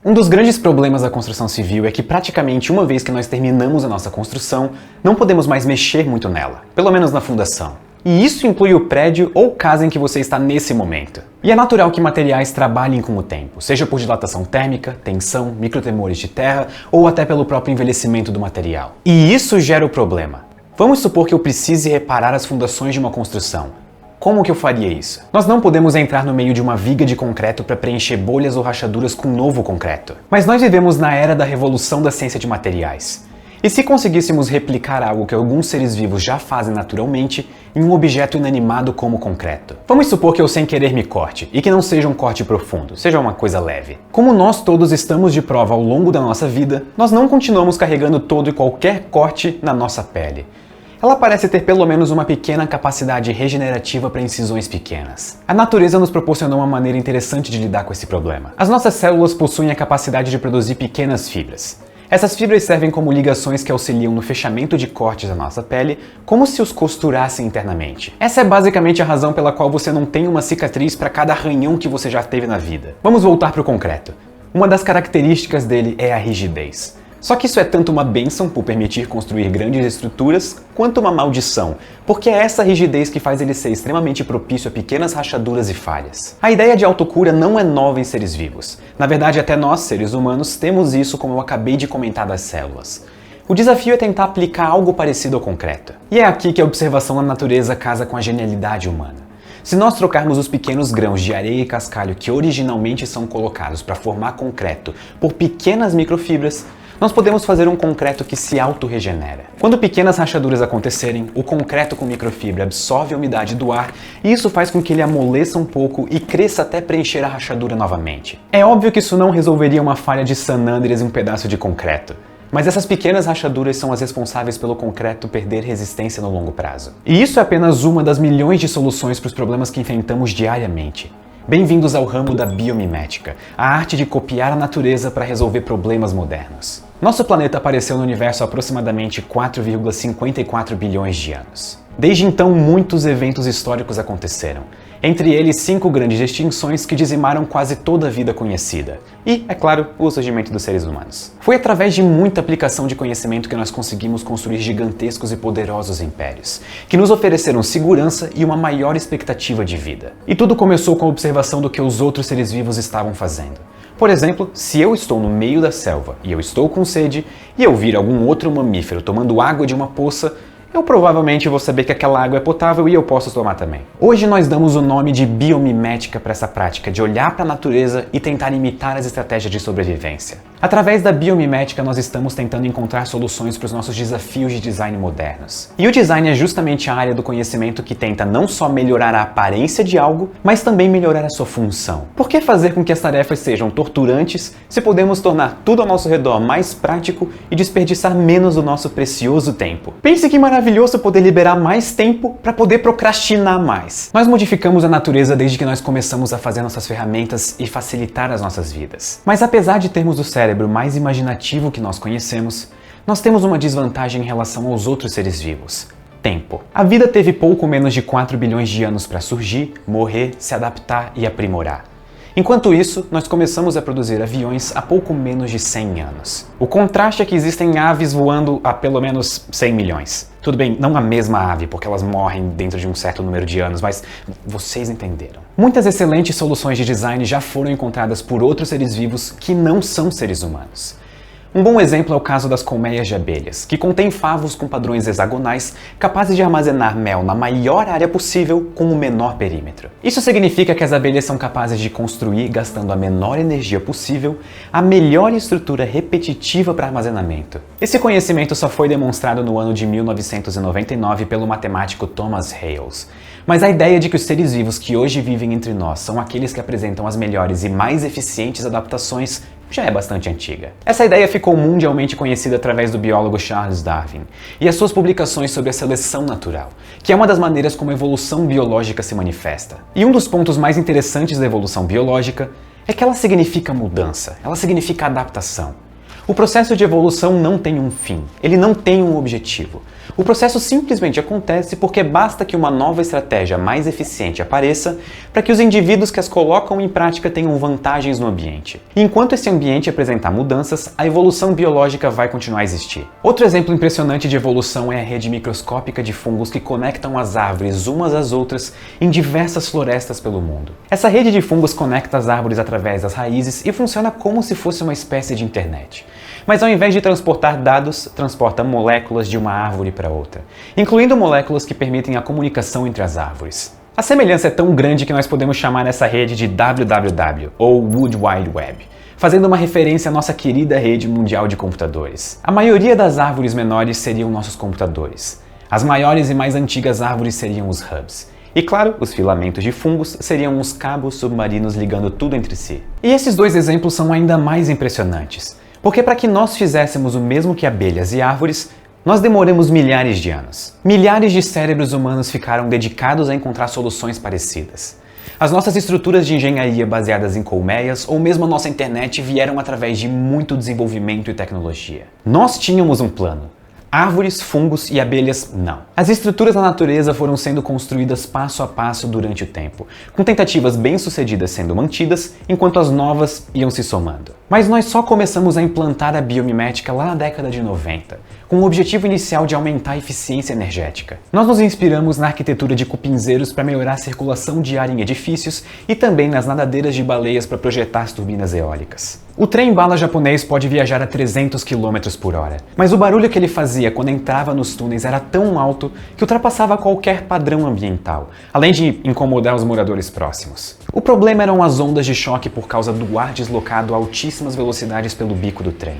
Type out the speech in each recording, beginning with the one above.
Um dos grandes problemas da construção civil é que praticamente uma vez que nós terminamos a nossa construção, não podemos mais mexer muito nela, pelo menos na fundação. E isso inclui o prédio ou casa em que você está nesse momento. E é natural que materiais trabalhem com o tempo, seja por dilatação térmica, tensão, microtremores de terra ou até pelo próprio envelhecimento do material. E isso gera o problema. Vamos supor que eu precise reparar as fundações de uma construção. Como que eu faria isso? Nós não podemos entrar no meio de uma viga de concreto para preencher bolhas ou rachaduras com novo concreto. Mas nós vivemos na era da revolução da ciência de materiais. E se conseguíssemos replicar algo que alguns seres vivos já fazem naturalmente em um objeto inanimado como o concreto? Vamos supor que eu sem querer me corte, e que não seja um corte profundo, seja uma coisa leve. Como nós todos estamos de prova ao longo da nossa vida, nós não continuamos carregando todo e qualquer corte na nossa pele. Ela parece ter pelo menos uma pequena capacidade regenerativa para incisões pequenas. A natureza nos proporcionou uma maneira interessante de lidar com esse problema. As nossas células possuem a capacidade de produzir pequenas fibras. Essas fibras servem como ligações que auxiliam no fechamento de cortes da nossa pele, como se os costurassem internamente. Essa é basicamente a razão pela qual você não tem uma cicatriz para cada arranhão que você já teve na vida. Vamos voltar para o concreto. Uma das características dele é a rigidez. Só que isso é tanto uma bênção por permitir construir grandes estruturas, quanto uma maldição, porque é essa rigidez que faz ele ser extremamente propício a pequenas rachaduras e falhas. A ideia de autocura não é nova em seres vivos. Na verdade, até nós, seres humanos, temos isso, como eu acabei de comentar, das células. O desafio é tentar aplicar algo parecido ao concreto. E é aqui que a observação da natureza casa com a genialidade humana. Se nós trocarmos os pequenos grãos de areia e cascalho que originalmente são colocados para formar concreto por pequenas microfibras, nós podemos fazer um concreto que se autorregenera. Quando pequenas rachaduras acontecerem, o concreto com microfibra absorve a umidade do ar e isso faz com que ele amoleça um pouco e cresça até preencher a rachadura novamente. É óbvio que isso não resolveria uma falha de San Andreas em um pedaço de concreto. Mas essas pequenas rachaduras são as responsáveis pelo concreto perder resistência no longo prazo. E isso é apenas uma das milhões de soluções para os problemas que enfrentamos diariamente. Bem-vindos ao ramo da biomimética, a arte de copiar a natureza para resolver problemas modernos. Nosso planeta apareceu no universo há aproximadamente 4,54 bilhões de anos. Desde então, muitos eventos históricos aconteceram. Entre eles, 5 grandes extinções que dizimaram quase toda a vida conhecida. E, é claro, o surgimento dos seres humanos. Foi através de muita aplicação de conhecimento que nós conseguimos construir gigantescos e poderosos impérios, que nos ofereceram segurança e uma maior expectativa de vida. E tudo começou com a observação do que os outros seres vivos estavam fazendo. Por exemplo, se eu estou no meio da selva e eu estou com sede, e eu vir algum outro mamífero tomando água de uma poça, eu provavelmente vou saber que aquela água é potável e eu posso tomar também. Hoje nós damos o nome de biomimética para essa prática de olhar para a natureza e tentar imitar as estratégias de sobrevivência. Através da biomimética nós estamos tentando encontrar soluções para os nossos desafios de design modernos. E o design é justamente a área do conhecimento que tenta não só melhorar a aparência de algo, mas também melhorar a sua função. Por que fazer com que as tarefas sejam torturantes se podemos tornar tudo ao nosso redor mais prático e desperdiçar menos do nosso precioso tempo? Pense que maravilhoso poder liberar mais tempo para poder procrastinar mais. Nós modificamos a natureza desde que nós começamos a fazer nossas ferramentas e facilitar as nossas vidas. Mas apesar de termos o cérebro mais imaginativo que nós conhecemos, nós temos uma desvantagem em relação aos outros seres vivos: tempo. A vida teve pouco menos de 4 bilhões de anos para surgir, morrer, se adaptar e aprimorar. Enquanto isso, nós começamos a produzir aviões há pouco menos de 100 anos. O contraste é que existem aves voando há pelo menos 100 milhões. Tudo bem, não a mesma ave, porque elas morrem dentro de um certo número de anos, mas vocês entenderam. Muitas excelentes soluções de design já foram encontradas por outros seres vivos que não são seres humanos. Um bom exemplo é o caso das colmeias de abelhas, que contêm favos com padrões hexagonais capazes de armazenar mel na maior área possível com o menor perímetro. Isso significa que as abelhas são capazes de construir, gastando a menor energia possível, a melhor estrutura repetitiva para armazenamento. Esse conhecimento só foi demonstrado no ano de 1999 pelo matemático Thomas Hales. Mas a ideia de que os seres vivos que hoje vivem entre nós são aqueles que apresentam as melhores e mais eficientes adaptações já é bastante antiga. Essa ideia ficou mundialmente conhecida através do biólogo Charles Darwin e as suas publicações sobre a seleção natural, que é uma das maneiras como a evolução biológica se manifesta. E um dos pontos mais interessantes da evolução biológica é que ela significa mudança, ela significa adaptação. O processo de evolução não tem um fim, ele não tem um objetivo. O processo simplesmente acontece porque basta que uma nova estratégia mais eficiente apareça para que os indivíduos que as colocam em prática tenham vantagens no ambiente. E enquanto esse ambiente apresentar mudanças, a evolução biológica vai continuar a existir. Outro exemplo impressionante de evolução é a rede microscópica de fungos que conectam as árvores umas às outras em diversas florestas pelo mundo. Essa rede de fungos conecta as árvores através das raízes e funciona como se fosse uma espécie de internet. Mas ao invés de transportar dados, transporta moléculas de uma árvore para outra, incluindo moléculas que permitem a comunicação entre as árvores. A semelhança é tão grande que nós podemos chamar essa rede de WWW, ou World Wide Web, fazendo uma referência à nossa querida rede mundial de computadores. A maioria das árvores menores seriam nossos computadores. As maiores e mais antigas árvores seriam os hubs. E claro, os filamentos de fungos seriam os cabos submarinos ligando tudo entre si. E esses dois exemplos são ainda mais impressionantes. Porque para que nós fizéssemos o mesmo que abelhas e árvores, nós demoramos milhares de anos. Milhares de cérebros humanos ficaram dedicados a encontrar soluções parecidas. As nossas estruturas de engenharia baseadas em colmeias ou mesmo a nossa internet vieram através de muito desenvolvimento e tecnologia. Nós tínhamos um plano. Árvores, fungos e abelhas, não. As estruturas da natureza foram sendo construídas passo a passo durante o tempo, com tentativas bem-sucedidas sendo mantidas, enquanto as novas iam se somando. Mas nós só começamos a implantar a biomimética lá na década de 90, com o objetivo inicial de aumentar a eficiência energética. Nós nos inspiramos na arquitetura de cupinzeiros para melhorar a circulação de ar em edifícios e também nas nadadeiras de baleias para projetar as turbinas eólicas. O trem-bala japonês pode viajar a 300 km por hora, mas o barulho que ele fazia quando entrava nos túneis era tão alto que ultrapassava qualquer padrão ambiental, além de incomodar os moradores próximos. O problema eram as ondas de choque por causa do ar deslocado a altíssimas velocidades pelo bico do trem.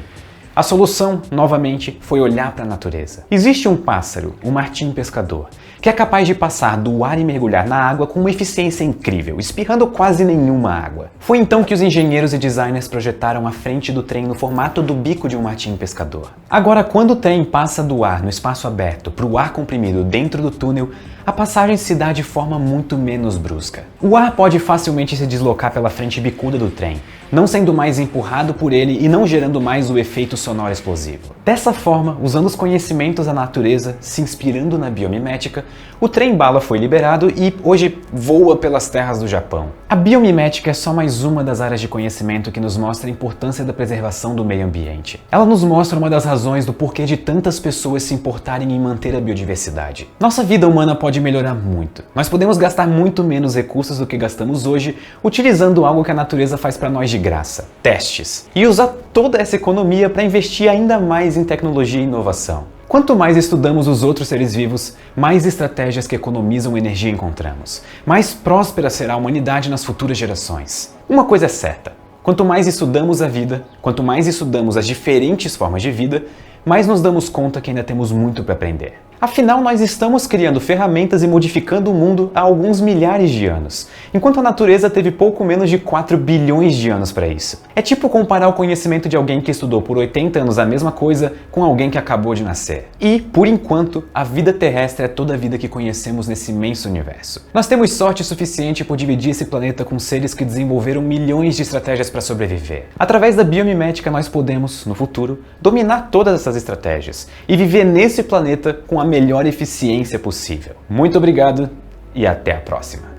A solução, novamente, foi olhar para a natureza. Existe um pássaro, o martim pescador, que é capaz de passar do ar e mergulhar na água com uma eficiência incrível, espirrando quase nenhuma água. Foi então que os engenheiros e designers projetaram a frente do trem no formato do bico de um martim pescador. Agora, quando o trem passa do ar no espaço aberto para o ar comprimido dentro do túnel, a passagem se dá de forma muito menos brusca. O ar pode facilmente se deslocar pela frente bicuda do trem, não sendo mais empurrado por ele e não gerando mais o efeito sonoro explosivo. Dessa forma, usando os conhecimentos da natureza, se inspirando na biomimética, o trem-bala foi liberado e hoje voa pelas terras do Japão. A biomimética é só mais uma das áreas de conhecimento que nos mostra a importância da preservação do meio ambiente. Ela nos mostra uma das razões do porquê de tantas pessoas se importarem em manter a biodiversidade. Nossa vida humana pode melhorar muito. Nós podemos gastar muito menos recursos do que gastamos hoje, utilizando algo que a natureza faz para nós de graça: testes. E usar toda essa economia para investir ainda mais em tecnologia e inovação. Quanto mais estudamos os outros seres vivos, mais estratégias que economizam energia encontramos. Mais próspera será a humanidade nas futuras gerações. Uma coisa é certa: quanto mais estudamos a vida, quanto mais estudamos as diferentes formas de vida, mais nos damos conta que ainda temos muito para aprender. Afinal, nós estamos criando ferramentas e modificando o mundo há alguns milhares de anos, enquanto a natureza teve pouco menos de 4 bilhões de anos para isso. É tipo comparar o conhecimento de alguém que estudou por 80 anos a mesma coisa com alguém que acabou de nascer. E, por enquanto, a vida terrestre é toda a vida que conhecemos nesse imenso universo. Nós temos sorte suficiente por dividir esse planeta com seres que desenvolveram milhões de estratégias para sobreviver. Através da biomimética, nós podemos, no futuro, dominar todas essas estratégias e viver nesse planeta com a melhor eficiência possível. Muito obrigado e até a próxima.